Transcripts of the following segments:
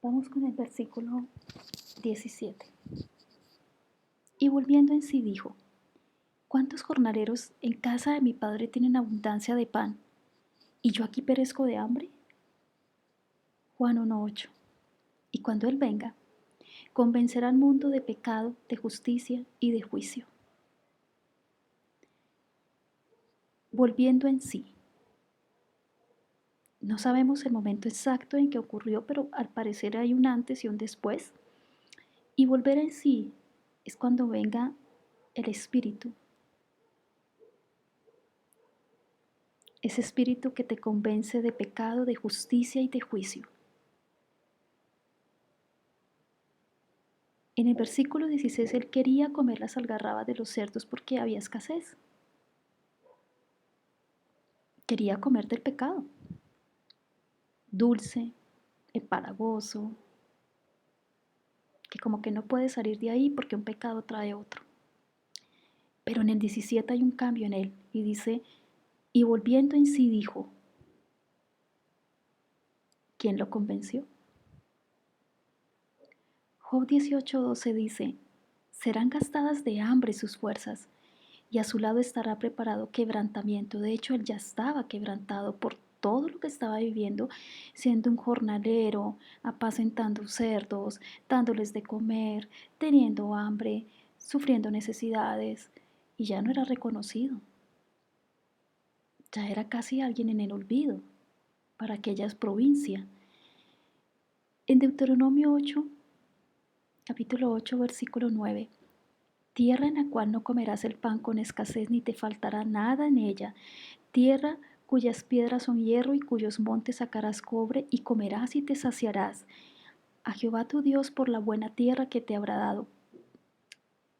Vamos con el versículo 17. Y volviendo en sí dijo: ¿Cuántos jornaleros en casa de mi padre tienen abundancia de pan, y yo aquí perezco de hambre? Juan 1:8. Y cuando Él venga, convencerá al mundo de pecado, de justicia y de juicio. Volviendo en sí. No sabemos el momento exacto en que ocurrió, pero al parecer hay un antes y un después. Y volver en sí es cuando venga el Espíritu. Ese Espíritu que te convence de pecado, de justicia y de juicio. En el versículo 16 él quería comer las algarrabas de los cerdos porque había escasez. Quería comer del pecado. Dulce, empalagoso, que como que no puede salir de ahí porque un pecado trae otro. Pero en el 17 hay un cambio en él y dice: y volviendo en sí dijo. ¿Quién lo convenció? Job 18:12 dice: serán gastadas de hambre sus fuerzas, y a su lado estará preparado quebrantamiento. De hecho, él ya estaba quebrantado por todo lo que estaba viviendo, siendo un jornalero, apacentando cerdos, dándoles de comer, teniendo hambre, sufriendo necesidades, y ya no era reconocido. Ya era casi alguien en el olvido para aquella provincia. En Deuteronomio 8, capítulo 8, versículo 9. Tierra en la cual no comerás el pan con escasez ni te faltará nada en ella. Tierra cuyas piedras son hierro y cuyos montes sacarás cobre y comerás y te saciarás. A Jehová tu Dios por la buena tierra que te habrá dado.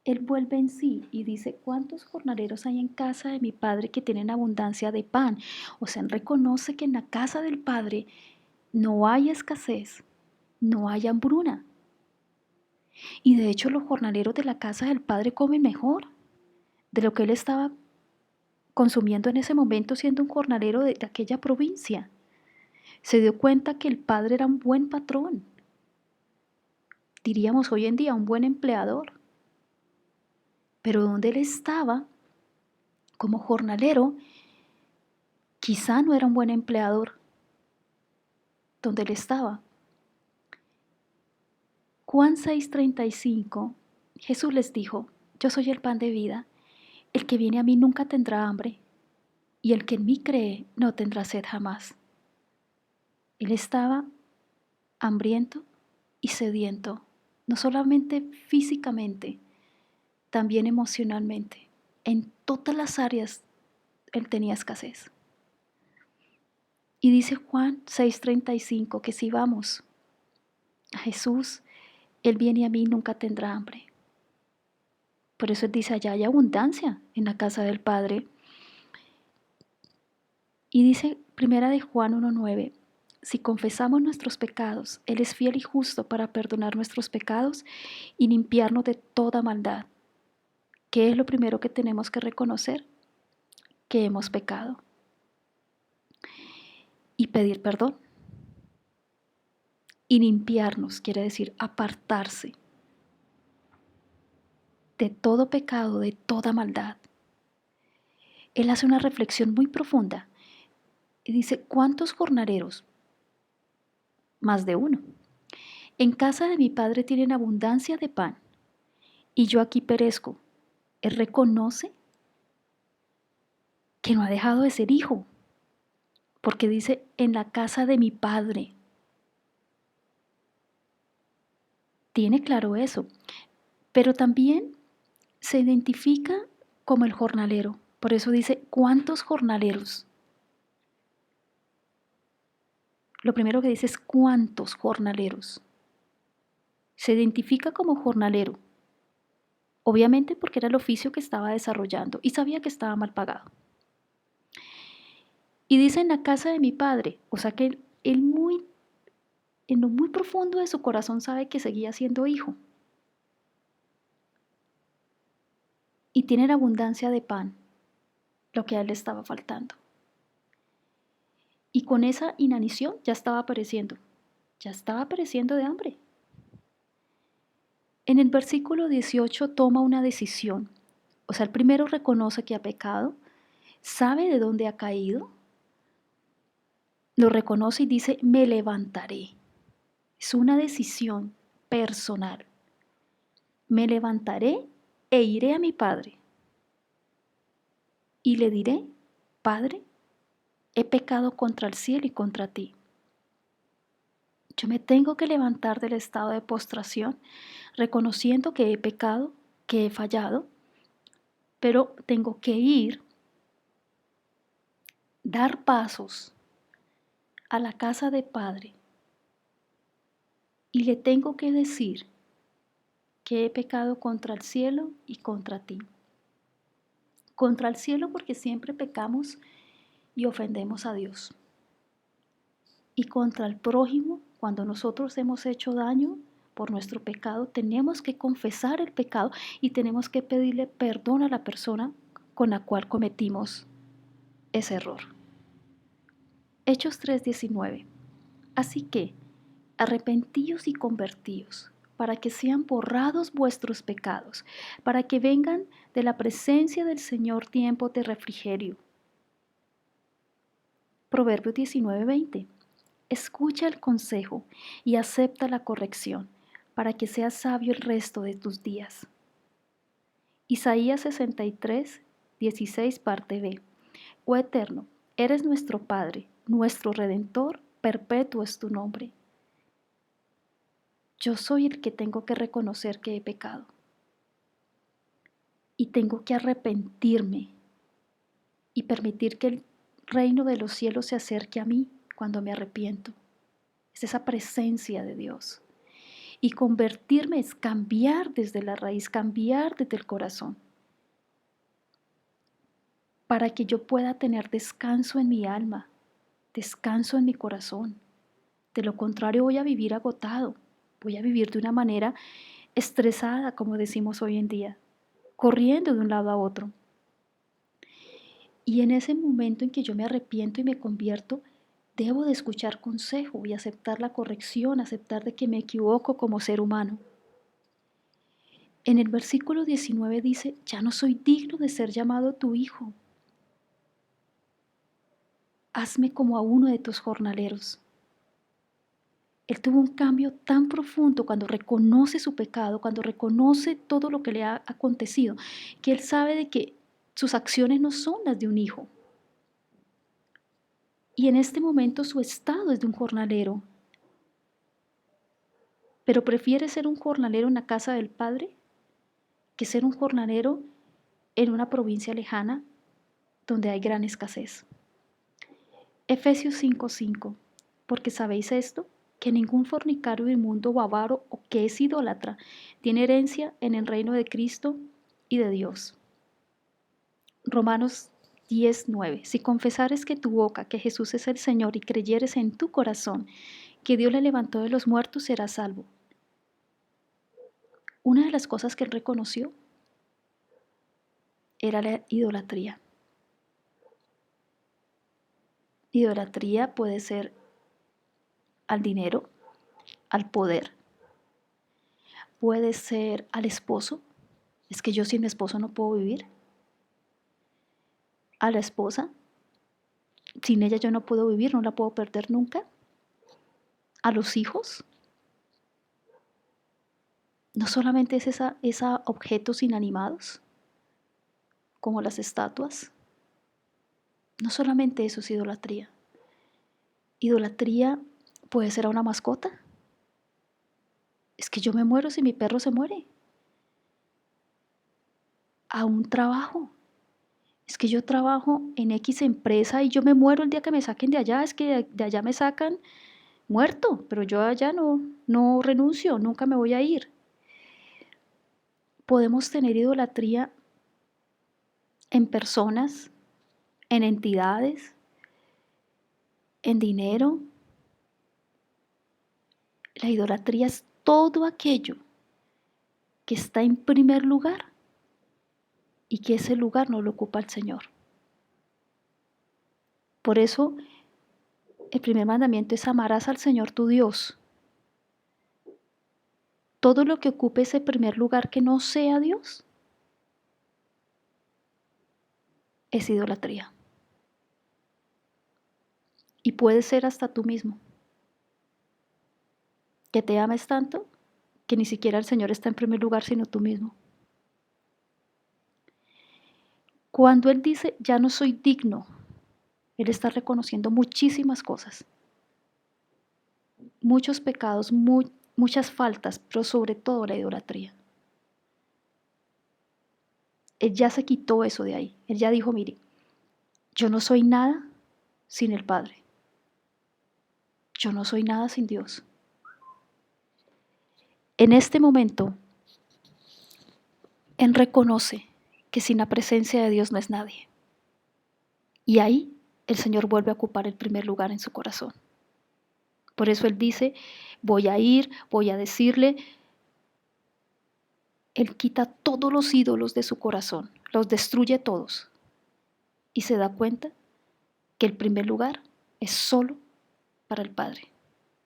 Él vuelve en sí y dice: ¿cuántos jornaleros hay en casa de mi padre que tienen abundancia de pan? O sea, él reconoce que en la casa del Padre no hay escasez, no hay hambruna. Y de hecho los jornaleros de la casa del Padre comen mejor de lo que él estaba consumiendo en ese momento siendo un jornalero de aquella provincia. Se dio cuenta que el Padre era un buen patrón. Diríamos hoy en día un buen empleador. Pero donde él estaba como jornalero, quizá no era un buen empleador. Donde él estaba. Juan 6:35, Jesús les dijo: yo soy el pan de vida. El que viene a mí nunca tendrá hambre, y el que en mí cree no tendrá sed jamás. Él estaba hambriento y sediento, no solamente físicamente, también emocionalmente. En todas las áreas él tenía escasez. Y dice Juan 6:35 que si vamos a Jesús, Él viene a mí y nunca tendrá hambre. Por eso Él dice: allá hay abundancia en la casa del Padre. Y dice primera de Juan 1:9, si confesamos nuestros pecados, Él es fiel y justo para perdonar nuestros pecados y limpiarnos de toda maldad. ¿Qué es lo primero que tenemos que reconocer? Que hemos pecado. Y pedir perdón. Y limpiarnos quiere decir apartarse de todo pecado, de toda maldad. Él hace una reflexión muy profunda y dice: ¿cuántos jornaleros? Más de uno. En casa de mi padre tienen abundancia de pan y yo aquí perezco. Él reconoce que no ha dejado de ser hijo, porque dice: en la casa de mi padre. Tiene claro eso, pero también se identifica como el jornalero. Por eso dice: ¿cuántos jornaleros? Lo primero que dice es: ¿cuántos jornaleros? Se identifica como jornalero, obviamente porque era el oficio que estaba desarrollando y sabía que estaba mal pagado. Y dice: en la casa de mi padre, o sea que él en lo muy profundo de su corazón sabe que seguía siendo hijo. Y tienen abundancia de pan, lo que a él le estaba faltando. Y con esa inanición ya estaba apareciendo. Ya estaba pereciendo de hambre. En el versículo 18 toma una decisión. O sea, el primero reconoce que ha pecado, sabe de dónde ha caído, lo reconoce y dice, me levantaré. Es una decisión personal. Me levantaré e iré a mi padre y le diré, Padre, he pecado contra el cielo y contra ti. Yo me tengo que levantar del estado de postración, reconociendo que he pecado, que he fallado, pero tengo que ir, dar pasos a la casa de Padre y le tengo que decir que he pecado contra el cielo y contra ti. Contra el cielo porque siempre pecamos y ofendemos a Dios. Y contra el prójimo, cuando nosotros hemos hecho daño por nuestro pecado, tenemos que confesar el pecado y tenemos que pedirle perdón a la persona con la cual cometimos ese error. Hechos 3:19. Así que, arrepentíos y convertíos, para que sean borrados vuestros pecados, para que vengan de la presencia del Señor tiempos de refrigerio. Proverbios 19:20. Escucha el consejo y acepta la corrección, para que seas sabio el resto de tus días. Isaías 63:16 parte B. Oh Eterno, eres nuestro Padre, nuestro Redentor, perpetuo es tu nombre. Yo soy el que tengo que reconocer que he pecado. Y tengo que arrepentirme y permitir que el reino de los cielos se acerque a mí cuando me arrepiento. Es esa presencia de Dios. Y convertirme es cambiar desde la raíz, cambiar desde el corazón, para que yo pueda tener descanso en mi alma, descanso en mi corazón. De lo contrario voy a vivir agotado, voy a vivir de una manera estresada, como decimos hoy en día, corriendo de un lado a otro. Y en ese momento en que yo me arrepiento y me convierto, debo de escuchar consejo y aceptar la corrección, aceptar de que me equivoco como ser humano. En el versículo 19 dice, ya no soy digno de ser llamado tu hijo. Hazme como a uno de tus jornaleros. Él tuvo un cambio tan profundo cuando reconoce su pecado, cuando reconoce todo lo que le ha acontecido, que él sabe de que sus acciones no son las de un hijo. Y en este momento su estado es de un jornalero. Pero prefiere ser un jornalero en la casa del Padre que ser un jornalero en una provincia lejana donde hay gran escasez. Efesios 5:5. Porque sabéis esto, que ningún fornicario inmundo o avaro o que es idólatra tiene herencia en el reino de Cristo y de Dios. Romanos 10:9. Si confesares que tu boca que Jesús es el Señor y creyeres en tu corazón que Dios le levantó de los muertos, serás salvo. Una de las cosas que él reconoció era la idolatría. Idolatría puede ser al dinero, al poder, puede ser al esposo. Es que yo sin mi esposo no puedo vivir. A la esposa, sin ella yo no puedo vivir, no la puedo perder nunca. A los hijos, no solamente es esa objetos inanimados, como las estatuas. No solamente eso es idolatría. Idolatría puede ser a una mascota. Es que yo me muero si mi perro se muere. A un trabajo. Es que yo trabajo en X empresa y yo me muero el día que me saquen de allá. Es que de allá me sacan muerto, pero yo allá no renuncio, nunca me voy a ir. Podemos tener idolatría en personas, en entidades, en dinero. La idolatría es todo aquello que está en primer lugar y que ese lugar no lo ocupa el Señor. Por eso el primer mandamiento es amarás al Señor tu Dios todo lo que ocupe ese primer lugar que no sea Dios es idolatría. Y puede ser hasta tú mismo, que te ames tanto que ni siquiera el Señor está en primer lugar, sino tú mismo. Cuando Él dice, ya no soy digno, Él está reconociendo muchísimas cosas, muchos pecados, muchas faltas, pero sobre todo la idolatría. Él ya se quitó eso de ahí. Él ya dijo, mire, yo no soy nada sin el Padre. Yo no soy nada sin Dios. En este momento, Él reconoce que sin la presencia de Dios no es nadie. Y ahí el Señor vuelve a ocupar el primer lugar en su corazón. Por eso Él dice, voy a ir, voy a decirle. Él quita todos los ídolos de su corazón, los destruye todos. Y se da cuenta que el primer lugar es solo para el Padre.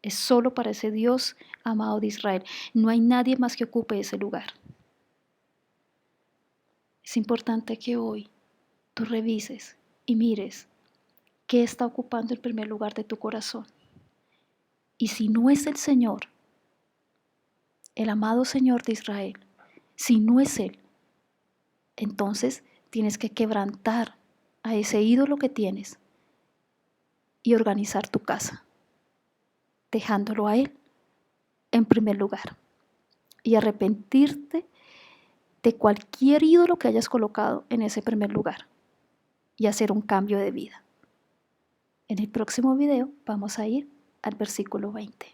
Es solo para ese Dios amado de Israel. No hay nadie más que ocupe ese lugar. Es importante que hoy tú revises y mires qué está ocupando el primer lugar de tu corazón. Y si no es el Señor, el amado Señor de Israel, si no es Él, entonces tienes que quebrantar a ese ídolo que tienes y organizar tu casa, dejándolo a Él en primer lugar. Y arrepentirte de cualquier ídolo que hayas colocado en ese primer lugar y hacer un cambio de vida. En el próximo video vamos a ir al versículo 20.